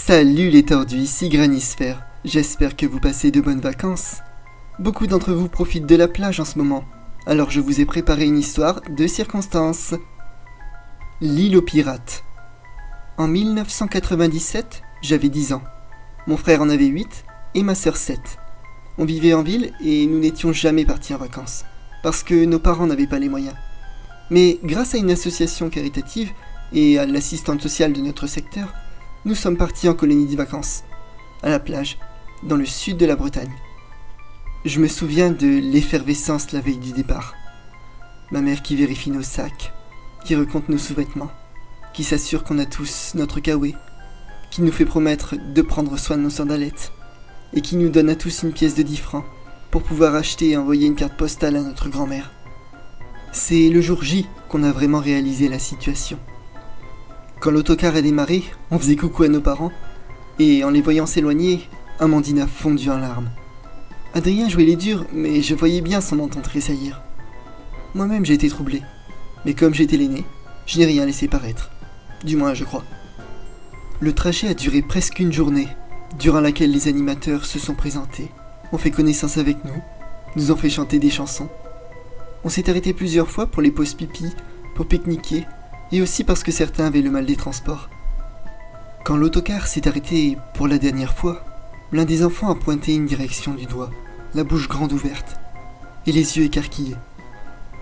Salut les tordus, ici Granisphère. J'espère que vous passez de bonnes vacances. Beaucoup d'entre vous profitent de la plage en ce moment, alors je vous ai préparé une histoire de circonstances. L'île aux pirates. En 1997, j'avais 10 ans. Mon frère en avait 8 et ma sœur 7. On vivait en ville et nous n'étions jamais partis en vacances, parce que nos parents n'avaient pas les moyens. Mais grâce à une association caritative et à l'assistante sociale de notre secteur, nous sommes partis en colonie de vacances, à la plage, dans le sud de la Bretagne. Je me souviens de l'effervescence la veille du départ. Ma mère qui vérifie nos sacs, qui recompte nos sous-vêtements, qui s'assure qu'on a tous notre kawaii, qui nous fait promettre de prendre soin de nos sandalettes, et qui nous donne à tous une pièce de 10 francs pour pouvoir acheter et envoyer une carte postale à notre grand-mère. C'est le jour J qu'on a vraiment réalisé la situation. Quand l'autocar a démarré, on faisait coucou à nos parents, et en les voyant s'éloigner, Amandine a fondu en larmes. Adrien jouait les durs, mais je voyais bien son menton tressaillir. Moi-même j'ai été troublé, mais comme j'étais l'aîné, je n'ai rien laissé paraître. Du moins, je crois. Le trajet a duré presque une journée, durant laquelle les animateurs se sont présentés, ont fait connaissance avec nous ont fait chanter des chansons. On s'est arrêté plusieurs fois pour les pauses pipi, pour pique-niquer, et aussi parce que certains avaient le mal des transports. Quand l'autocar s'est arrêté pour la dernière fois, l'un des enfants a pointé une direction du doigt, la bouche grande ouverte, et les yeux écarquillés.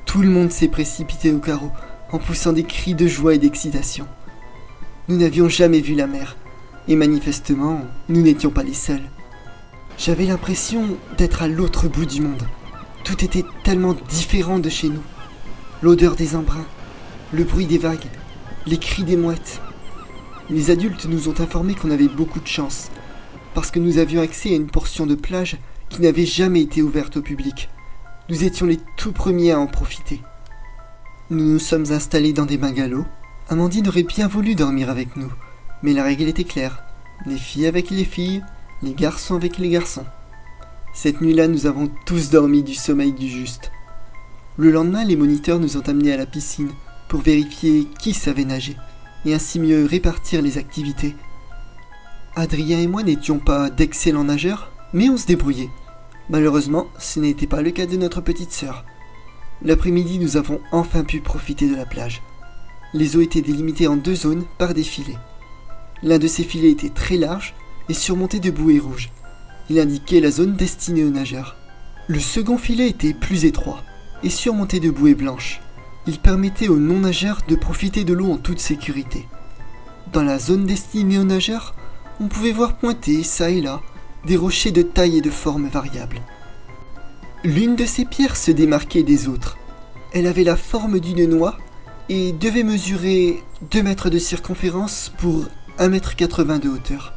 Tout le monde s'est précipité au carreau, en poussant des cris de joie et d'excitation. Nous n'avions jamais vu la mer, et manifestement, nous n'étions pas les seuls. J'avais l'impression d'être à l'autre bout du monde. Tout était tellement différent de chez nous. L'odeur des embruns, le bruit des vagues, les cris des mouettes. Les adultes nous ont informé qu'on avait beaucoup de chance, parce que nous avions accès à une portion de plage qui n'avait jamais été ouverte au public. Nous étions les tout premiers à en profiter. Nous nous sommes installés dans des bungalows. Amandine aurait bien voulu dormir avec nous, mais la règle était claire. Les filles avec les filles, les garçons avec les garçons. Cette nuit-là, nous avons tous dormi du sommeil du juste. Le lendemain, les moniteurs nous ont amenés à la piscine pour vérifier qui savait nager, et ainsi mieux répartir les activités. Adrien et moi n'étions pas d'excellents nageurs, mais on se débrouillait. Malheureusement, ce n'était pas le cas de notre petite sœur. L'après-midi, nous avons enfin pu profiter de la plage. Les eaux étaient délimitées en 2 zones par des filets. L'un de ces filets était très large et surmonté de bouées rouges. Il indiquait la zone destinée aux nageurs. Le second filet était plus étroit et surmonté de bouées blanches. Il permettait aux non-nageurs de profiter de l'eau en toute sécurité. Dans la zone destinée aux nageurs, on pouvait voir pointer, ça et là, des rochers de taille et de forme variables. L'une de ces pierres se démarquait des autres. Elle avait la forme d'une noix et devait mesurer 2 mètres de circonférence pour 1,80 m de hauteur.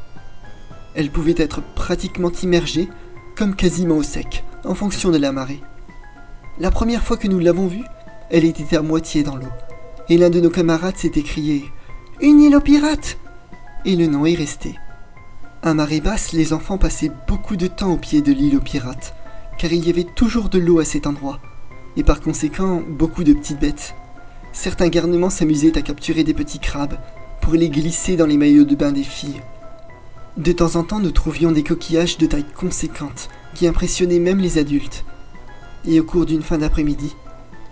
Elle pouvait être pratiquement immergée, comme quasiment au sec, en fonction de la marée. La première fois que nous l'avons vue, elle était à moitié dans l'eau, et l'un de nos camarades s'est écrié « Une île aux pirates !» Et le nom est resté. À marée basse, les enfants passaient beaucoup de temps au pied de l'île aux pirates, car il y avait toujours de l'eau à cet endroit, et par conséquent, beaucoup de petites bêtes. Certains garnements s'amusaient à capturer des petits crabes, pour les glisser dans les maillots de bain des filles. De temps en temps, nous trouvions des coquillages de taille conséquente, qui impressionnaient même les adultes. Et au cours d'une fin d'après-midi,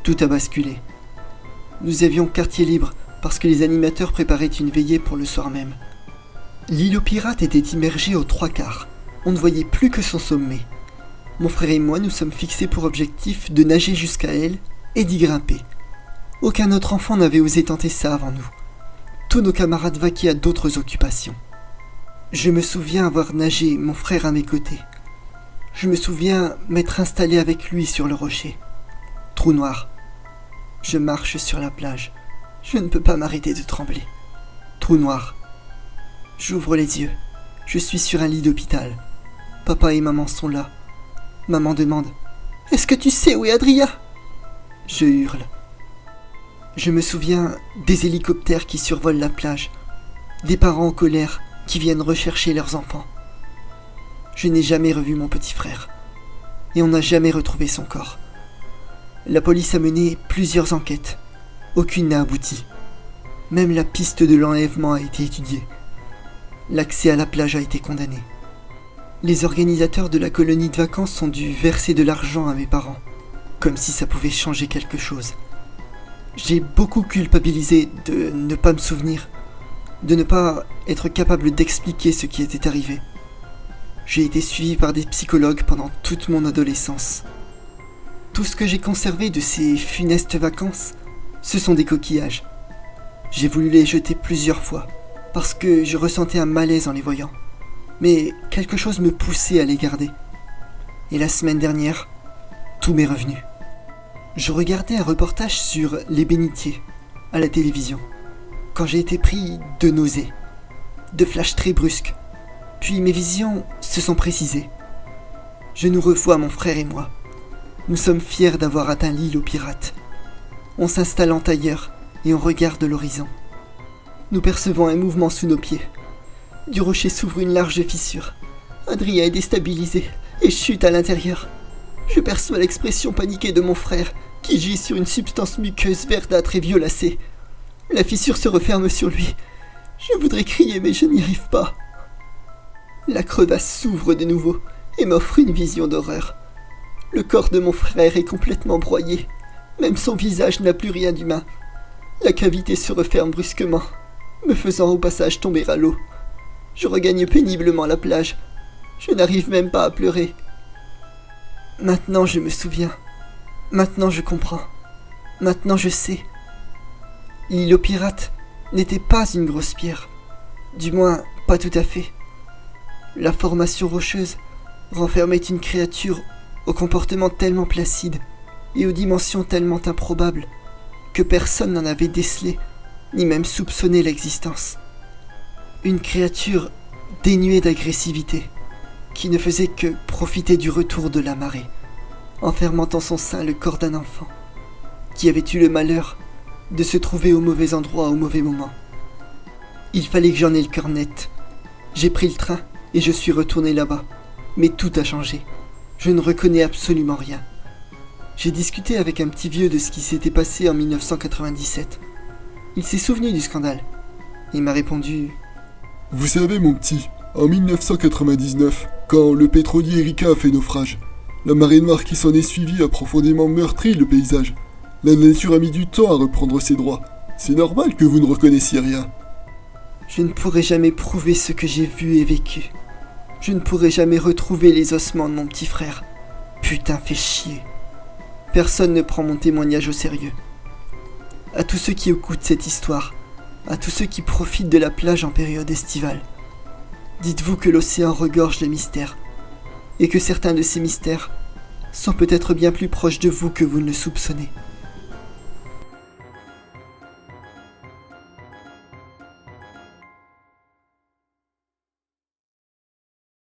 tout a basculé. Nous avions quartier libre, parce que les animateurs préparaient une veillée pour le soir même. L'île aux pirates était immergée aux 3/4. On ne voyait plus que son sommet. Mon frère et moi nous sommes fixés pour objectif de nager jusqu'à elle et d'y grimper. Aucun autre enfant n'avait osé tenter ça avant nous. Tous nos camarades vaquaient à d'autres occupations. Je me souviens avoir nagé, mon frère à mes côtés. Je me souviens m'être installé avec lui sur le rocher. Trou noir. Je marche sur la plage. Je ne peux pas m'arrêter de trembler. Trou noir. J'ouvre les yeux. Je suis sur un lit d'hôpital. Papa et maman sont là. Maman demande « Est-ce que tu sais où est Adrien ?» Je hurle. Je me souviens des hélicoptères qui survolent la plage, des parents en colère qui viennent rechercher leurs enfants. Je n'ai jamais revu mon petit frère, et on n'a jamais retrouvé son corps. La police a mené plusieurs enquêtes. Aucune n'a abouti. Même la piste de l'enlèvement a été étudiée. l'accès à la plage a été condamné. Les organisateurs de la colonie de vacances ont dû verser de l'argent à mes parents, comme si ça pouvait changer quelque chose. J'ai beaucoup culpabilisé de ne pas me souvenir, de ne pas être capable d'expliquer ce qui était arrivé. J'ai été suivi par des psychologues pendant toute mon adolescence. Tout ce que j'ai conservé de ces funestes vacances, ce sont des coquillages. J'ai voulu les jeter plusieurs fois, parce que je ressentais un malaise en les voyant. Mais quelque chose me poussait à les garder. Et la semaine dernière, tout m'est revenu. Je regardais un reportage sur les bénitiers à la télévision, quand j'ai été pris de nausées, de flashs très brusques. Puis mes visions se sont précisées. Je nous revois, mon frère et moi. Nous sommes fiers d'avoir atteint l'île aux pirates. On s'installe en tailleur et on regarde l'horizon. Nous percevons un mouvement sous nos pieds. Du rocher s'ouvre une large fissure. Adrien est déstabilisé et chute à l'intérieur. Je perçois l'expression paniquée de mon frère qui gît sur une substance muqueuse verdâtre et violacée. La fissure se referme sur lui. Je voudrais crier mais je n'y arrive pas. La crevasse s'ouvre de nouveau et m'offre une vision d'horreur. Le corps de mon frère est complètement broyé. Même son visage n'a plus rien d'humain. La cavité se referme brusquement, me faisant au passage tomber à l'eau. Je regagne péniblement la plage. Je n'arrive même pas à pleurer. Maintenant je me souviens. Maintenant je comprends. Maintenant je sais. L'île aux pirates n'était pas une grosse pierre. Du moins, pas tout à fait. La formation rocheuse renfermait une créature au comportement tellement placide et aux dimensions tellement improbables que personne n'en avait décelé, ni même soupçonné l'existence. Une créature dénuée d'agressivité, qui ne faisait que profiter du retour de la marée, enfermant en son sein le corps d'un enfant, qui avait eu le malheur de se trouver au mauvais endroit au mauvais moment. Il fallait que j'en aie le cœur net. J'ai pris le train et je suis retourné là-bas, mais tout a changé. Je ne reconnais absolument rien. J'ai discuté avec un petit vieux de ce qui s'était passé en 1997. Il s'est souvenu du scandale. Il m'a répondu: Vous savez, mon petit, en 1999, quand le pétrolier Erika a fait naufrage, la marée noire qui s'en est suivie a profondément meurtri le paysage. La nature a mis du temps à reprendre ses droits. C'est normal que vous ne reconnaissiez rien. Je ne pourrai jamais prouver ce que j'ai vu et vécu. Je ne pourrai jamais retrouver les ossements de mon petit frère. Putain, fait chier. Personne ne prend mon témoignage au sérieux. À tous ceux qui écoutent cette histoire, à tous ceux qui profitent de la plage en période estivale, dites-vous que l'océan regorge de mystères, et que certains de ces mystères sont peut-être bien plus proches de vous que vous ne le soupçonnez.